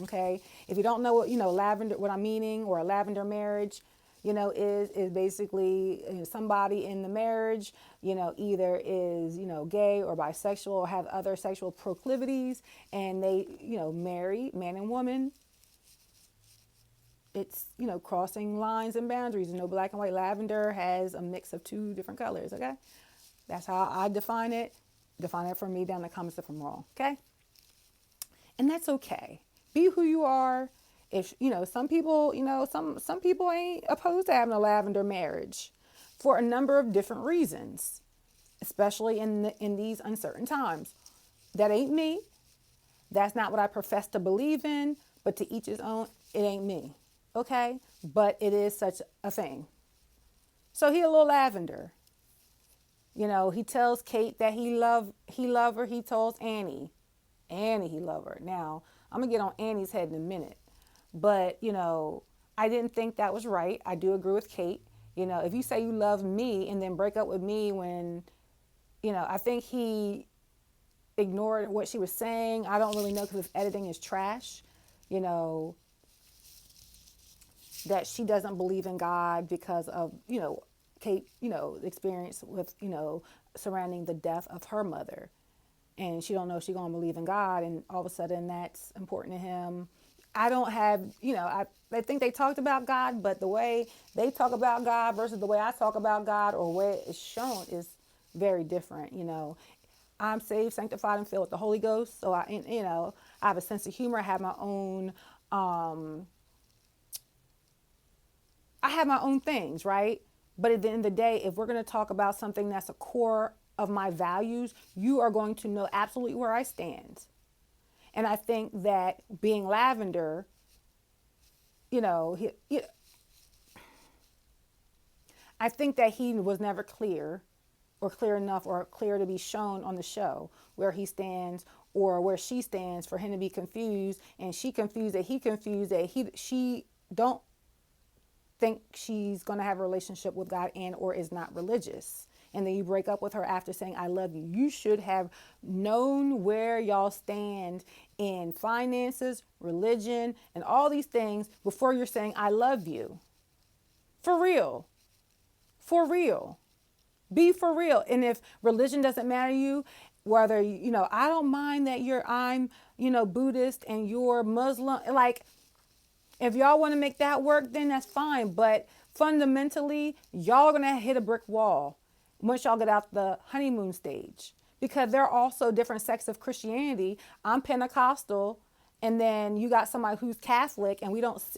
Okay. If you don't know what, lavender, what I'm meaning, or a lavender marriage, is basically somebody in the marriage, either is, gay or bisexual or have other sexual proclivities, and they, marry, man and woman. It's, crossing lines and boundaries. Black and white. Lavender has a mix of two different colors. Okay. That's how I define it. Define it for me down in the comments if I'm wrong. Okay. And that's okay. Be who you are. If, some people, some people ain't opposed to having a lavender marriage for a number of different reasons, especially in these uncertain times. That ain't me. That's not what I profess to believe in, but to each his own. It ain't me. Okay. But it is such a thing. So he a little lavender. He tells Kate that he love her. He tells Annie he love her. Now, I'm going to get on Annie's head in a minute. But, I didn't think that was right. I do agree with Kate. If you say you love me and then break up with me when, I think he ignored what she was saying. I don't really know because his editing is trash. That she doesn't believe in God because of, Kate, experience with, surrounding the death of her mother. And she don't know if she's going to believe in God. And all of a sudden that's important to him. I don't have, I think they talked about God, but the way they talk about God versus the way I talk about God or where it's shown is very different. I'm saved, sanctified, and filled with the Holy Ghost. So I have a sense of humor. I have my own, things, right? But at the end of the day, if we're going to talk about something that's a core of my values, you are going to know absolutely where I stand. And I think that being lavender, I think that he was never clear or clear enough or clear to be shown on the show where he stands or where she stands for him to be confused. And she confused that he confused that she don't think she's going to have a relationship with God and or is not religious. And then you break up with her after saying, I love you. You should have known where y'all stand in finances, religion, and all these things before you're saying, I love you. For real. For real. Be for real. And if religion doesn't matter to you, whether, I don't mind that I'm, Buddhist and you're Muslim. Like, if y'all want to make that work, then that's fine. But fundamentally, y'all are going to hit a brick wall once y'all get out the honeymoon stage. Because there are also different sects of Christianity. I'm Pentecostal, and then you got somebody who's Catholic, and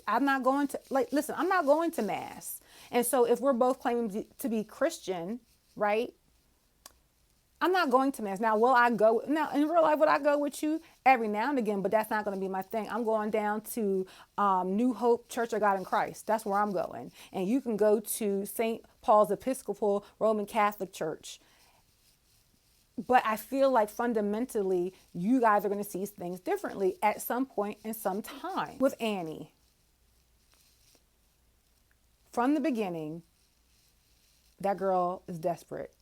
I'm not going to Mass. And so if we're both claiming to be Christian, right? I'm not going to Mass. Now, will I go? Now, in real life, would I go with you every now and again? But that's not going to be my thing. I'm going down to New Hope Church of God in Christ. That's where I'm going. And you can go to St. Paul's Episcopal Roman Catholic Church. But I feel like fundamentally, you guys are going to see things differently at some point in some time. With Annie, from the beginning, that girl is desperate.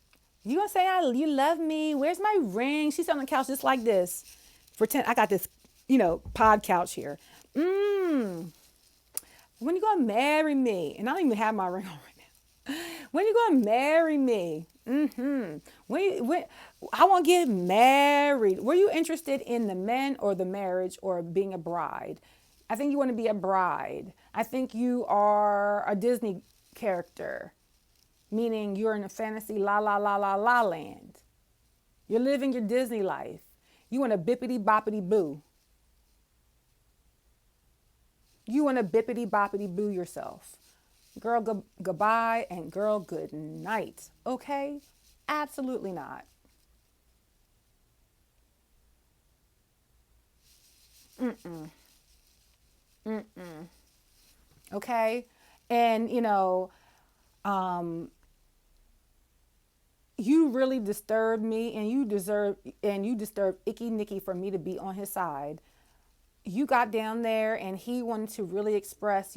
You gonna say you love me? Where's my ring? She's on the couch just like this. Pretend I got this, pod couch here. When you gonna marry me? And I don't even have my ring on right now. When you gonna marry me? When I want to get married. Were you interested in the men or the marriage or being a bride? I think you want to be a bride. I think you are a Disney character, meaning you're in a fantasy la la la la la land. You're living your Disney life. You want a bippity boppity boo. You want to bippity boppity boo yourself. Girl, goodbye, and girl, good night. Okay? Absolutely not. Okay? And, you really disturbed me, and you disturbed Icky Nicky for me to be on his side. You got down there and he wanted to really express,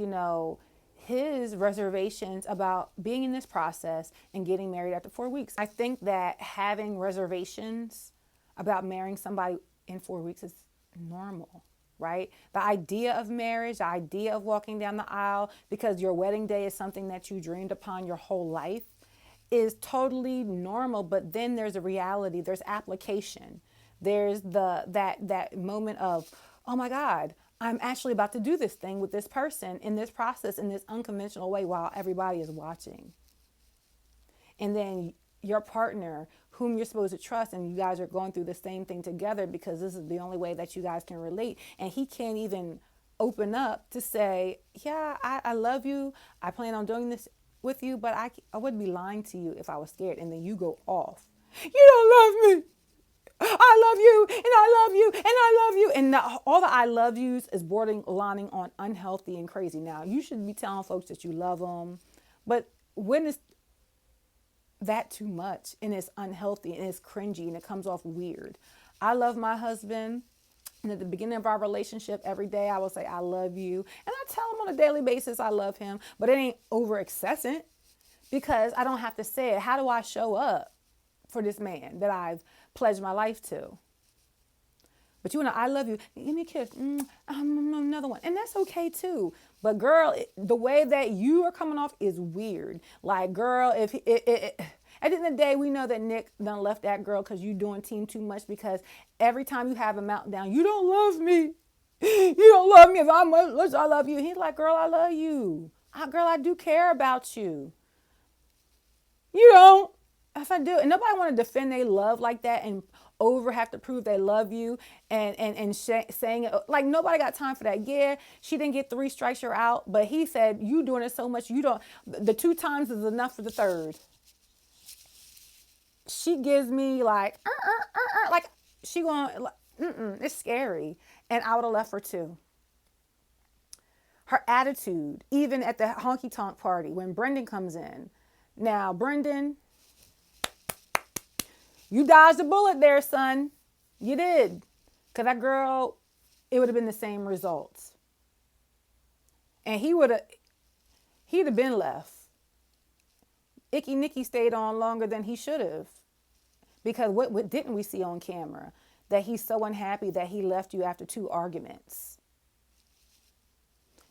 his reservations about being in this process and getting married after 4 weeks. I think that having reservations about marrying somebody in 4 weeks is normal, right? The idea of marriage, the idea of walking down the aisle because your wedding day is something that you dreamed upon your whole life is totally normal. But then there's a reality, there's application. There's that moment of, oh my God, I'm actually about to do this thing with this person in this process, in this unconventional way while everybody is watching. And then your partner, whom you're supposed to trust, and you guys are going through the same thing together because this is the only way that you guys can relate. And he can't even open up to say, yeah, I love you. I plan on doing this with you, but I wouldn't be lying to you if I was scared. And then you go off. You don't love me. I love you, and I love you, and I love you. And all the I love yous is borderlining on unhealthy and crazy. Now, you should be telling folks that you love them. But when is that too much, and it's unhealthy, and it's cringy, and it comes off weird? I love my husband. And at the beginning of our relationship, every day I will say, I love you. And I tell him on a daily basis I love him. But it ain't over excessant because I don't have to say it. How do I show up for this man that I've pledged my life to? But you want to, I love you. Give me a kiss. Another one. And that's okay too. But girl, the way that you are coming off is weird. Like, girl, if at the end of the day, we know that Nick done left that girl because you doing team too much, because every time you have a meltdown, you don't love me. You don't love me as much as I love you. He's like, girl, I love you. Girl, I do care about you. You don't. If I do, and nobody want to defend their love like that and have to prove they love you and saying it. Like, nobody got time for that. Yeah, she didn't get 3 strikes, you're out. But he said, you doing it so much, you don't. The 2 times is enough for the 3rd. She gives me like, like she going, it's scary. And I would have left her too. Her attitude, even at the honky tonk party when Brendan comes in. Now, Brendan, you dodged a bullet there, son. You did. Because that girl, it would have been the same results. And he'd have been left. Icky Nicky stayed on longer than he should have. Because what didn't we see on camera? That he's so unhappy that he left you after 2 arguments.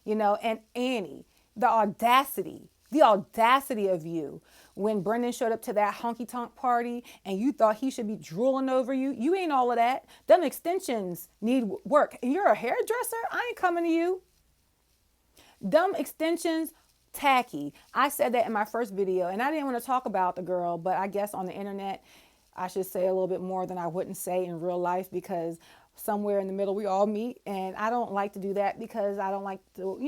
And Annie, the audacity The audacity of you. When Brendan showed up to that honky tonk party and you thought he should be drooling over you, you ain't all of that. Them extensions need work. And you're a hairdresser? I ain't coming to you. Them extensions, tacky. I said that in my first video, and I didn't want to talk about the girl, but I guess on the internet, I should say a little bit more than I wouldn't say in real life, because somewhere in the middle we all meet, and I don't like to do that because I don't like to,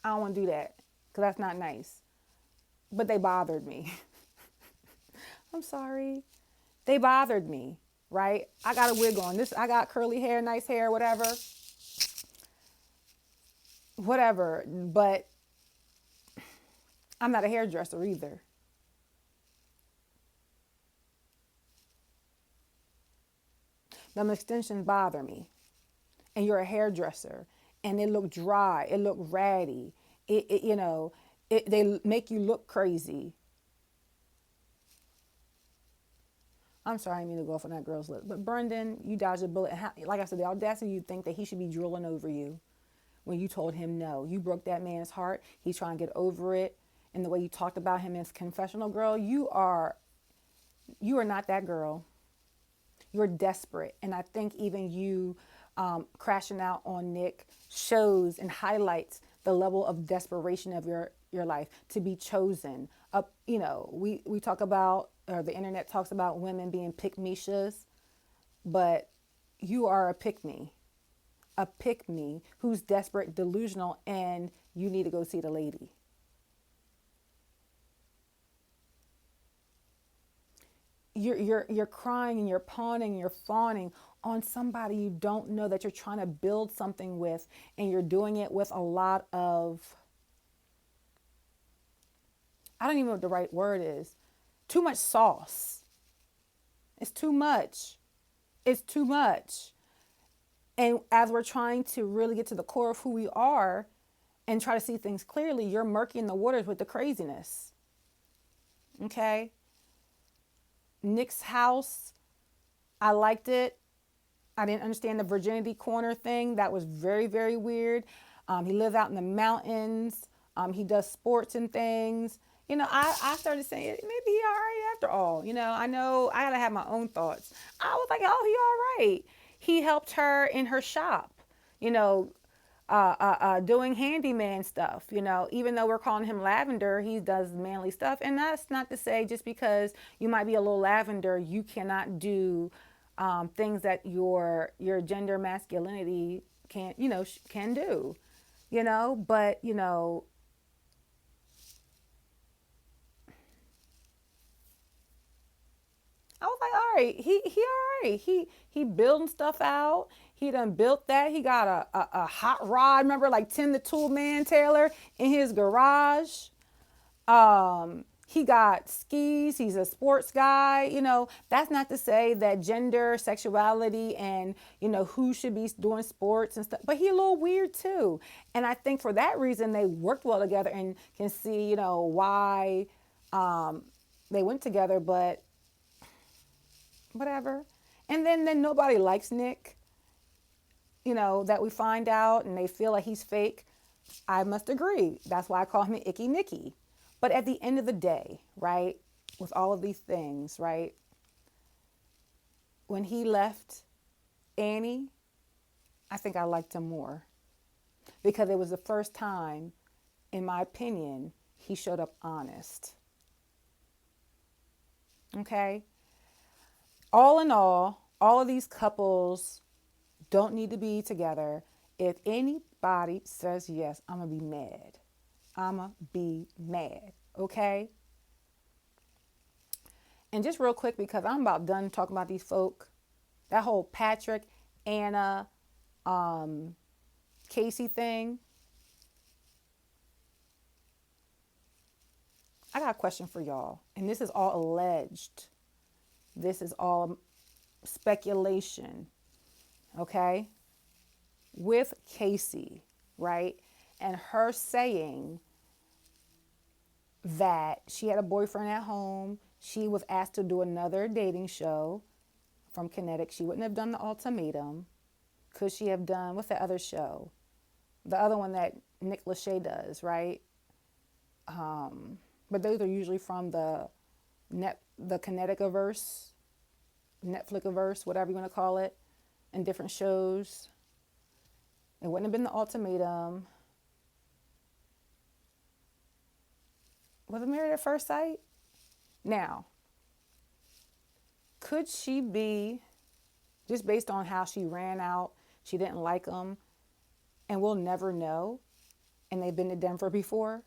I don't want to do that because that's not nice. But they bothered me. I'm sorry. They bothered me, right? I got a wig on. I got curly hair, nice hair, whatever. Whatever. But I'm not a hairdresser either. Them extensions bother me. And you're a hairdresser. And it look dry. It look ratty. They make you look crazy. I'm sorry, I didn't mean to go off on that girl's lip. But Brendan, you dodged a bullet. Like I said, the audacity you think that he should be drooling over you when you told him no. You broke that man's heart. He's trying to get over it. And the way you talked about him as confessional girl, you are not that girl. You're desperate. And I think even you crashing out on Nick shows and highlights the level of desperation of your life to be chosen. We talk about, or the internet talks about women being pick-me-shas, but you are a pick-me who's desperate, delusional, and you need to go see the lady. You're crying and you're pawning and you're fawning on somebody you don't know, that you're trying to build something with, and you're doing it with a lot of, I don't even know what the right word is. Too much sauce. It's too much. It's too much. And as we're trying to really get to the core of who we are and try to see things clearly, you're murking the waters with the craziness. Okay? Nick's house, I liked it. I didn't understand the virginity corner thing. That was very, very weird. He lives out in the mountains. He does sports and things. I started saying, maybe he all right after all. I know I gotta have my own thoughts. I was like, oh, he all right. He helped her in her shop, doing handyman stuff. Even though we're calling him Lavender, he does manly stuff. And that's not to say just because you might be a little lavender, you cannot do things that your gender masculinity can do. But I was like, all right, he all right. He building stuff out. He done built that. He got a hot rod. Remember, like Tim the Tool Man Taylor in his garage. He got skis. He's a sports guy. That's not to say that gender, sexuality, and who should be doing sports and stuff. But he a little weird too. And I think for that reason they worked well together, and can see why they went together. But whatever. And then nobody likes Nick, that we find out, and they feel like he's fake. I must agree. That's why I call him Icky Nicky. But at the end of the day, right, with all of these things, right, when he left Annie, I think I liked him more, because it was the first time, in my opinion, he showed up honest. Okay? All in all of these couples don't need to be together. If anybody says yes, I'm going to be mad. I'ma be mad, okay? And just real quick, because I'm about done talking about these folk, that whole Patrick, Anna, Casey thing. I got a question for y'all, and this is all alleged. This is all speculation, okay? With Casey, right? And her saying that she had a boyfriend at home. She was asked to do another dating show from Kinetic. She wouldn't have done the ultimatum. Could she have done, what's that other show? The other one that Nick Lachey does, right? But those are usually from the Connecticutiverse, Netflixiverse, whatever you want to call it, and different shows. It wouldn't have been the ultimatum. Was it Married at First Sight? Now, could she be, just based on how she ran out, she didn't like him, and we'll never know, and they've been to Denver before?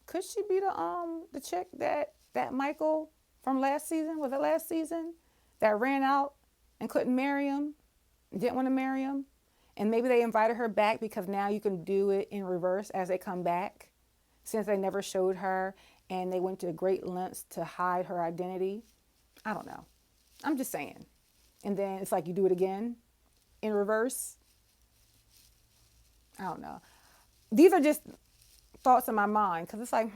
Could she be the chick that Michael from last season, was it last season, that ran out and couldn't marry him, didn't want to marry him? And maybe they invited her back because now you can do it in reverse as they come back, since they never showed her and they went to great lengths to hide her identity. I don't know. I'm just saying. And then it's like you do it again in reverse. I don't know. These are just thoughts in my mind because it's like,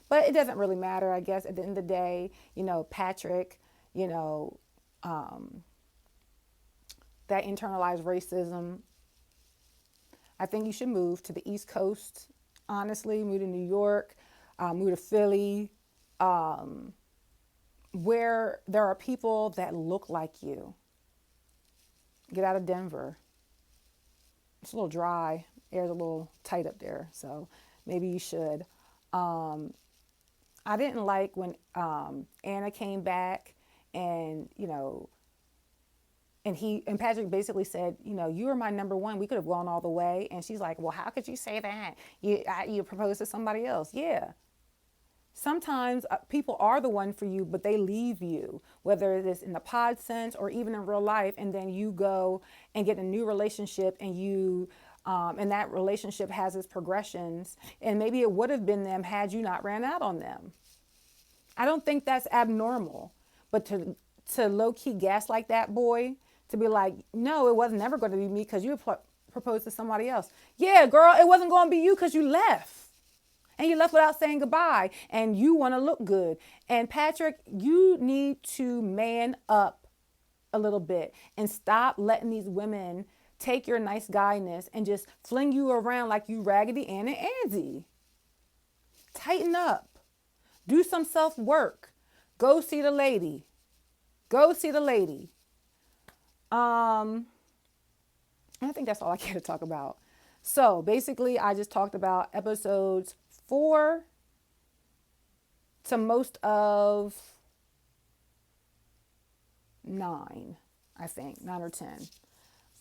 but it doesn't really matter, I guess, at the end of the day. Patrick, that internalized racism. I think you should move to the East Coast, honestly, move to New York, move to Philly, where there are people that look like you. Get out of Denver. It's a little dry. Air's a little tight up there, so maybe you should. I didn't like when Anna came back and, and Patrick basically said, you were my number one. We could have gone all the way. And she's like, well, how could you say that? You proposed to somebody else. Yeah. Sometimes people are the one for you, but they leave you, whether it is in the pod sense or even in real life. And then you go and get a new relationship and and that relationship has its progressions. And maybe it would have been them had you not ran out on them. I don't think that's abnormal, but to low key gaslight that boy, to be like, no, it was never going to be me because you proposed to somebody else. Yeah, girl, it wasn't going to be you because you left. And you left without saying goodbye. And you want to look good. And Patrick, you need to man up a little bit and stop letting these women take your nice guyness and just fling you around like you Raggedy Ann and Andy. Tighten up. Do some self-work. Go see the lady. Go see the lady. I think that's all I care to talk about. So basically, I just talked about episodes 4 to most of 9, I think, 9 or 10.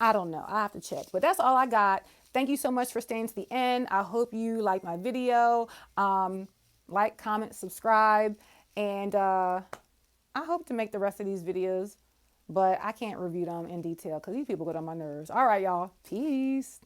I don't know. I have to check. But that's all I got. Thank you so much for staying to the end. I hope you like my video. Like, comment, subscribe. And I hope to make the rest of these videos. But I can't review them in detail because these people get on my nerves. All right, y'all. Peace.